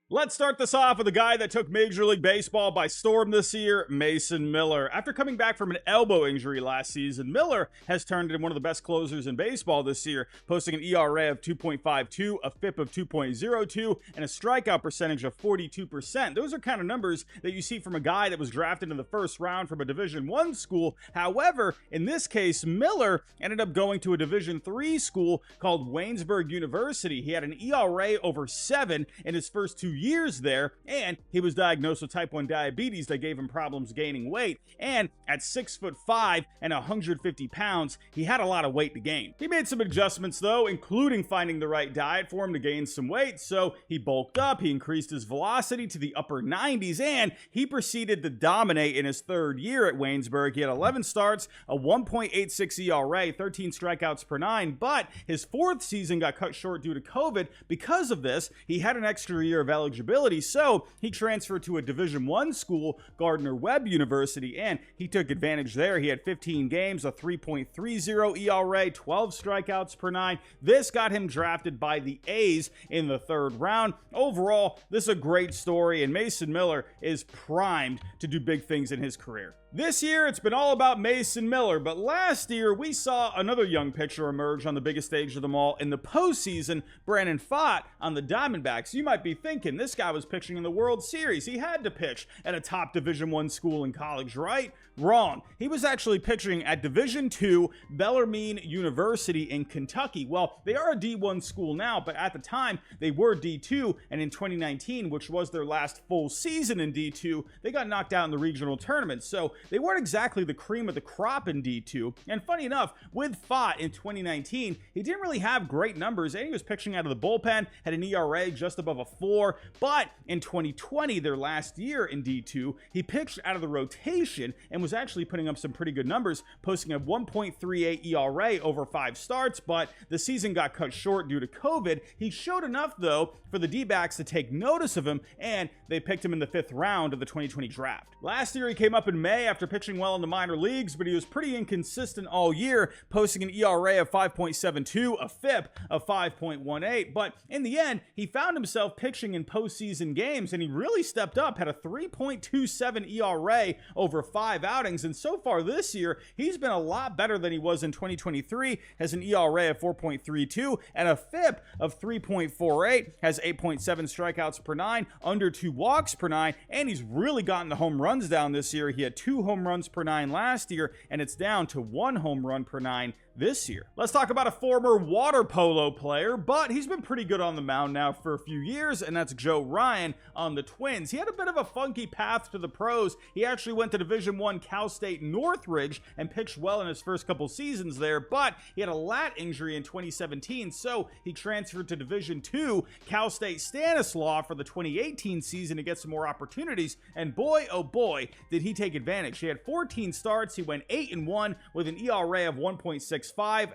Let's start this off with a guy that took Major League Baseball by storm this year, Mason Miller. After coming back from an elbow injury last season, Miller has turned into one of the best closers in baseball this year, posting an ERA of 2.52, a FIP of 2.02, and a strikeout percentage of 42%. Those are kind of numbers that you see from a guy that was drafted in the first round from a Division I school. However, in this case, Miller ended up going to a Division III school called Waynesburg University. He had an ERA over 7 in his first 2 years there, and he was diagnosed with type 1 diabetes that gave him problems gaining weight. And at 6'5" and 150 pounds, he had a lot of weight to gain. He made some adjustments though, including finding the right diet for him to gain some weight. So he bulked up, he increased his velocity to the upper 90s, and he proceeded to dominate in his third year at Waynesburg. He had 11 starts, a 1.86 ERA, 13 strikeouts per 9, but his fourth season got cut short due to COVID. Because of this, he had an extra year of eligibility, so he transferred to a Division I school, Gardner-Webb University, and he took advantage there. He had 15 games, a 3.30 ERA, 12 strikeouts per 9. This got him drafted by the A's in the third round. Overall, this is a great story, and Mason Miller is primed to do big things in his career. This year, it's been all about Mason Miller, but last year, we saw another young pitcher emerge on the biggest stage of them all in the postseason, Brandon Pfaadt on the Diamondbacks. You might be thinking, this guy was pitching in the World Series. He had to pitch at a top Division I school in college, right? Wrong. He was actually pitching at Division II, Bellarmine University in Kentucky. Well, they are a D1 school now, but at the time, they were D2, and in 2019, which was their last full season in D2, they got knocked out in the regional tournament. So they weren't exactly the cream of the crop in D2. And funny enough, with Pfaadt in 2019, he didn't really have great numbers, and he was pitching out of the bullpen, had an ERA just above a 4. But in 2020, their last year in D2, he pitched out of the rotation and was actually putting up some pretty good numbers, posting a 1.38 ERA over 5 starts, but the season got cut short due to COVID. He showed enough, though, for the D-backs to take notice of him, and they picked him in the 5th round of the 2020 draft. Last year, he came up in May after pitching well in the minor leagues, but he was pretty inconsistent all year, posting an ERA of 5.72, a FIP of 5.18, but in the end, he found himself pitching in postseason games, and he really stepped up, had a 3.27 ERA over 5 outings, and so far this year, he's been a lot better than he was in 2023, has an ERA of 4.32, and a FIP of 3.48, has 8.7 strikeouts per 9, under 2 walks per 9, and he's really gotten the home runs down this year. He had 2 home runs per 9 last year, and it's down to 1 home run per 9 this year. Let's talk about a former water polo player, but he's been pretty good on the mound now for a few years, and that's Joe Ryan on the Twins. He had a bit of a funky path to the pros. He actually went to Division I Cal State Northridge and pitched well in his first couple seasons there, but he had a lat injury in 2017, so he transferred to Division II Cal State Stanislaus for the 2018 season to get some more opportunities, and boy, oh boy, did he take advantage. He had 14 starts, he went 8-1 with an ERA of 1.65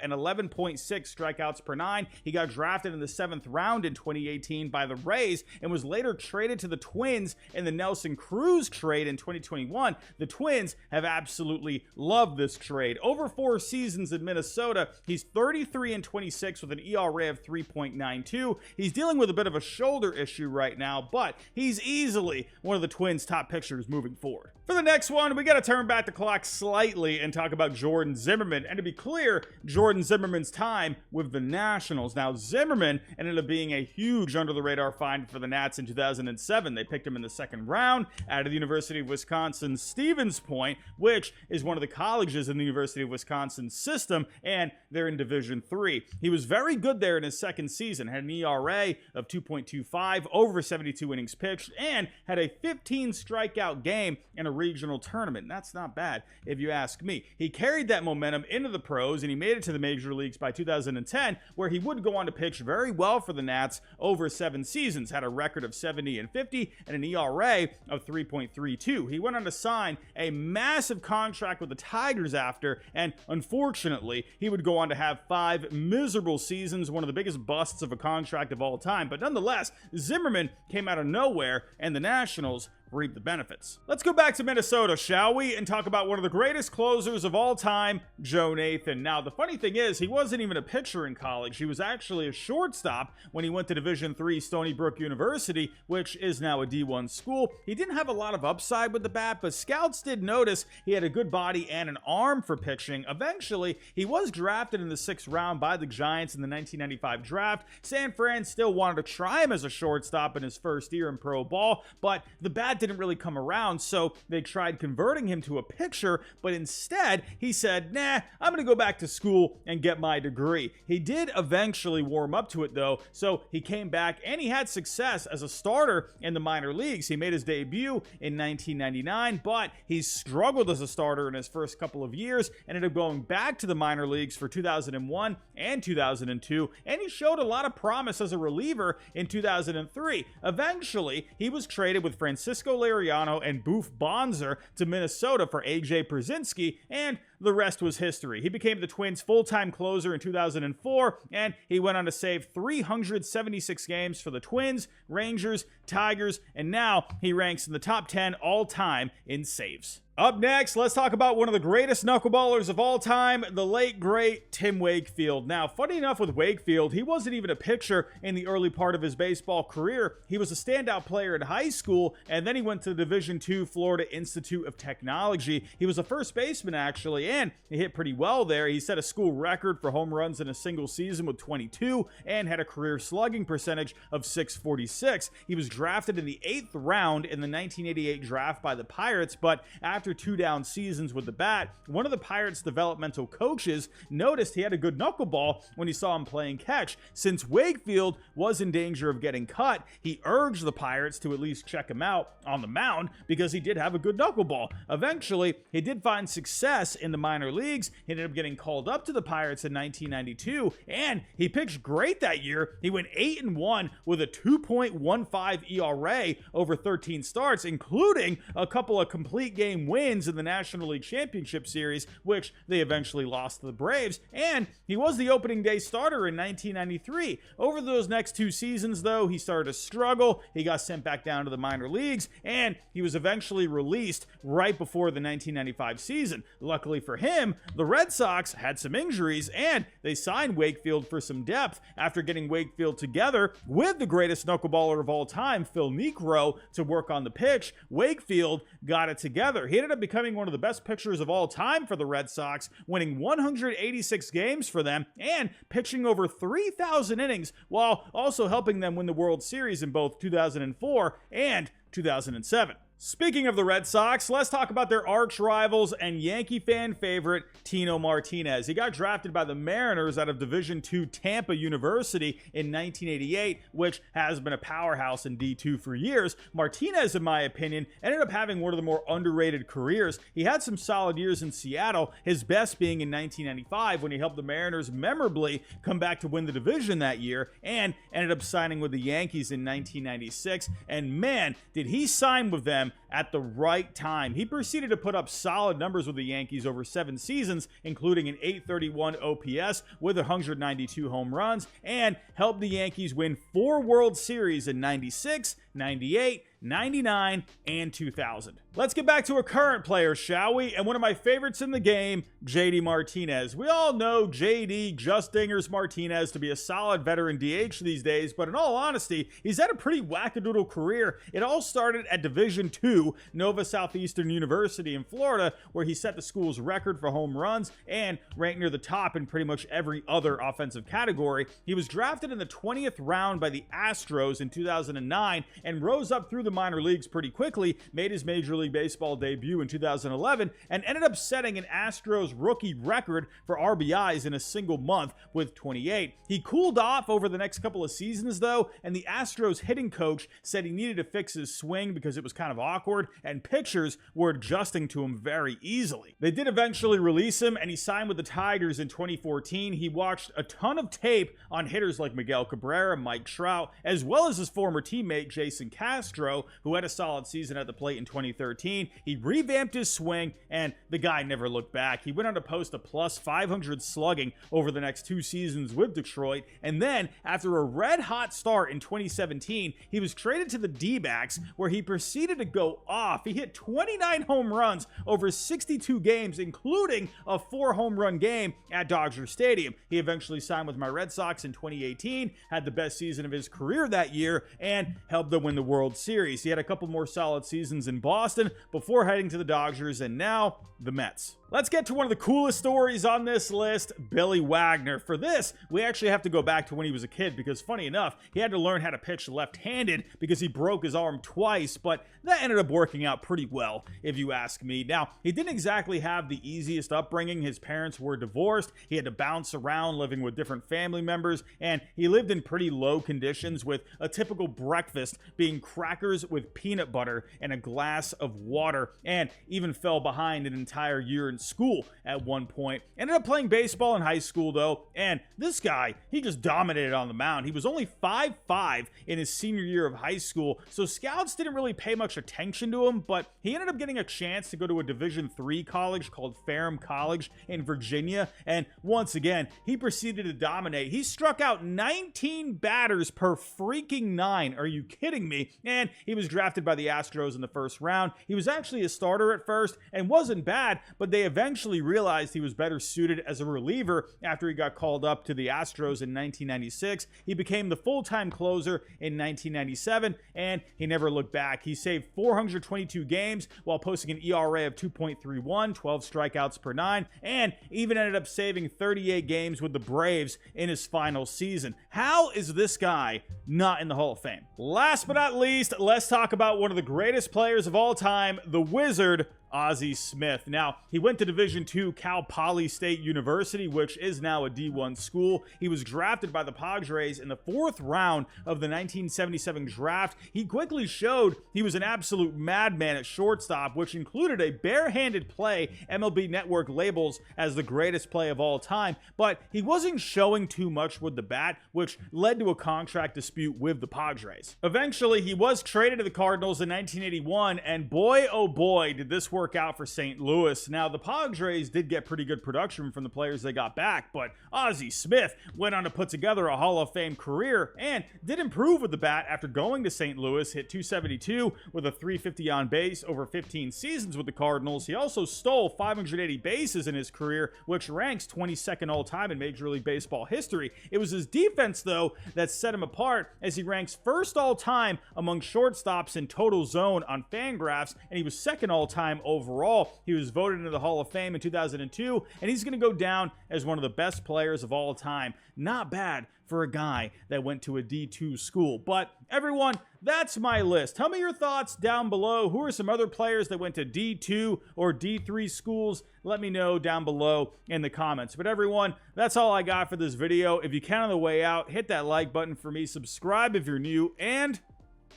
and 11.6 strikeouts per 9. He got drafted in the 7th round in 2018 by the Rays and was later traded to the Twins in the Nelson Cruz trade in 2021. The Twins have absolutely loved this trade. Over 4 seasons in Minnesota, he's 33-26 with an ERA of 3.92. He's dealing with a bit of a shoulder issue right now, but he's easily one of the Twins' top pitchers moving forward. For the next one, we got to turn back the clock slightly and talk about Jordan Zimmerman. And to be clear, Jordan Zimmerman's time with the Nationals. Now, Zimmerman ended up being a huge under-the-radar find for the Nats in 2007. They picked him in the 2nd round out of the University of Wisconsin Stevens Point, which is one of the colleges in the University of Wisconsin system, and they're in Division III. He was very good there in his 2nd season, had an ERA of 2.25, over 72 innings pitched, and had a 15 strikeout game in a regional tournament. That's not bad, if you ask me. He carried that momentum into the pros, and he made it to the major leagues by 2010, where he would go on to pitch very well for the Nats over 7 seasons, had a record of 70-50 and an ERA of 3.32. He went on to sign a massive contract with the Tigers after, and unfortunately, he would go on to have 5 miserable seasons, one of the biggest busts of a contract of all time. But nonetheless, Zimmerman came out of nowhere, and the Nationals reap the benefits. Let's go back to Minnesota, shall we, and talk about one of the greatest closers of all time, Joe Nathan. Now, the funny thing is, he wasn't even a pitcher in college. He was actually a shortstop when he went to Division III Stony Brook University, which is now a D1 school. He didn't have a lot of upside with the bat, but scouts did notice he had a good body and an arm for pitching. Eventually, he was drafted in the 6th round by the Giants in the 1995 draft. San Fran still wanted to try him as a shortstop in his first year in pro ball, but the bat didn't really come around, so they tried converting him to a pitcher, but instead, he said, nah, I'm going to go back to school and get my degree. He did eventually warm up to it, though, so he came back and he had success as a starter in the minor leagues. He made his debut in 1999, but he struggled as a starter in his first couple of years, ended up going back to the minor leagues for 2001 and 2002, and he showed a lot of promise as a reliever in 2003. Eventually, he was traded with Francisco Liriano and Boof Bonser to Minnesota for A.J. Pierzynski, and the rest was history. He became the Twins' full-time closer in 2004, and he went on to save 376 games for the Twins, Rangers, Tigers, and now he ranks in the top 10 all-time in saves. Up next, let's talk about one of the greatest knuckleballers of all time, the late, great Tim Wakefield. Now, funny enough with Wakefield, he wasn't even a pitcher in the early part of his baseball career. He was a standout player in high school, and then he went to the Division II Florida Institute of Technology. He was a first baseman, actually, and he hit pretty well there. He set a school record for home runs in a single season with 22, and had a career slugging percentage of .646. He was drafted in the 8th round in the 1988 draft by the Pirates, but after 2 down seasons with the bat, one of the Pirates' developmental coaches noticed he had a good knuckleball when he saw him playing catch. Since Wakefield was in danger of getting cut, he urged the Pirates to at least check him out on the mound because he did have a good knuckleball. Eventually, he did find success in the minor leagues. He ended up getting called up to the Pirates in 1992, and he pitched great that year. He went 8-1 with a 2.15 ERA over 13 starts, including a couple of complete game wins in the National League Championship Series, which they eventually lost to the Braves, and he was the opening day starter in 1993. Over those next 2 seasons, though, he started to struggle. He got sent back down to the minor leagues, and he was eventually released right before the 1995 season. Luckily for him, the Red Sox had some injuries, and they signed Wakefield for some depth after getting Wakefield together with the greatest knuckleballer of all time, Phil Niekro, to work on the pitch. Wakefield got it together. He ended up becoming one of the best pitchers of all time for the Red Sox, winning 186 games for them and pitching over 3,000 innings while also helping them win the World Series in both 2004 and 2007. Speaking of the Red Sox, let's talk about their arch rivals and Yankee fan favorite, Tino Martinez. He got drafted by the Mariners out of Division II Tampa University in 1988, which has been a powerhouse in D2 for years. Martinez, in my opinion, ended up having one of the more underrated careers. He had some solid years in Seattle, his best being in 1995 when he helped the Mariners memorably come back to win the division that year, and ended up signing with the Yankees in 1996. And man, did he sign with them at the right time. He proceeded to put up solid numbers with the Yankees over 7 seasons, including an .831 OPS with 192 home runs, and helped the Yankees win 4 World Series in 96, 98, 99, and 2000. Let's get back to a current player, shall we? And one of my favorites in the game, JD Martinez. We all know JD, Just Dingers Martinez, to be a solid veteran DH these days, but in all honesty, he's had a pretty wackadoodle career. It all started at Division II, Nova Southeastern University in Florida, where he set the school's record for home runs and ranked near the top in pretty much every other offensive category. He was drafted in the 20th round by the Astros in 2009 and rose up through the minor leagues pretty quickly, made his Major League Baseball debut in 2011, and ended up setting an Astros rookie record for RBIs in a single month with 28. He cooled off over the next couple of seasons, though, and the Astros hitting coach said he needed to fix his swing because it was kind of awkward, and pitchers were adjusting to him very easily. They did eventually release him, and he signed with the Tigers in 2014. He watched a ton of tape on hitters like Miguel Cabrera, Mike Trout, as well as his former teammate Jason Castro, who had a solid season at the plate in 2013. He revamped his swing, and the guy never looked back. He went on to post a plus 500 slugging over the next 2 seasons with Detroit, and then, after a red-hot start in 2017, he was traded to the D-backs, where he proceeded to go off. He hit 29 home runs over 62 games, including a 4-home run game at Dodger Stadium. He eventually signed with my Red Sox in 2018, had the best season of his career that year, and helped them win the World Series. He had a couple more solid seasons in Boston before heading to the Dodgers, and now the Mets. Let's get to one of the coolest stories on this list, Billy Wagner. For this, we actually have to go back to when he was a kid because, funny enough, he had to learn how to pitch left-handed because he broke his arm twice, but that ended up working out pretty well, if you ask me. Now, he didn't exactly have the easiest upbringing. His parents were divorced. He had to bounce around living with different family members, and he lived in pretty low conditions with a typical breakfast being crackers with peanut butter and a glass of water, and even fell behind an entire year in school at one point. Ended up playing baseball in high school though, and this guy, he just dominated on the mound. He was only 5'5" in his senior year of high school, so scouts didn't really pay much attention to him, but he ended up getting a chance to go to a Division III college called Ferrum College in Virginia, and once again, he proceeded to dominate. He struck out 19 batters per freaking 9. Are you kidding me? And he was drafted by the Astros in the first round. He was actually a starter at first and wasn't bad, but they eventually realized he was better suited as a reliever after he got called up to the Astros in 1996. He became the full-time closer in 1997, and he never looked back. He saved 422 games while posting an ERA of 2.31, 12 strikeouts per 9, and even ended up saving 38 games with the Braves in his final season. How is this guy not in the Hall of Fame? Last but not least, let's talk about one of the greatest players of all time, the Wizard, Ozzie Smith. Now, he went to Division II Cal Poly State University, which is now a D1 school. He was drafted by the Padres in the 4th round of the 1977 draft. He quickly showed he was an absolute madman at shortstop, which included a barehanded play MLB Network labels as the greatest play of all time, but he wasn't showing too much with the bat, which led to a contract dispute with the Padres. Eventually, he was traded to the Cardinals in 1981, and boy, oh boy, did this work out for St. Louis. Now, the Padres did get pretty good production from the players they got back, but Ozzie Smith went on to put together a Hall of Fame career and did improve with the bat after going to St. Louis, hit 272 with a 350 on base over 15 seasons with the Cardinals. He also stole 580 bases in his career, which ranks 22nd all-time in Major League Baseball history. It was his defense, though, that set him apart, as he ranks first all-time among shortstops in total zone on Fangraphs, and he was second all-time overall. He was voted into the Hall of Fame in 2002, and he's going to go down as one of the best players of all time. Not bad for a guy that went to a D2 school. But everyone, that's my list. Tell me your thoughts down below. Who are some other players that went to D2 or D3 schools? Let me know down below in the comments. But everyone, that's all I got for this video. If you can on the way out, hit that like button for me, subscribe if you're new, and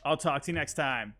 I'll talk to you next time.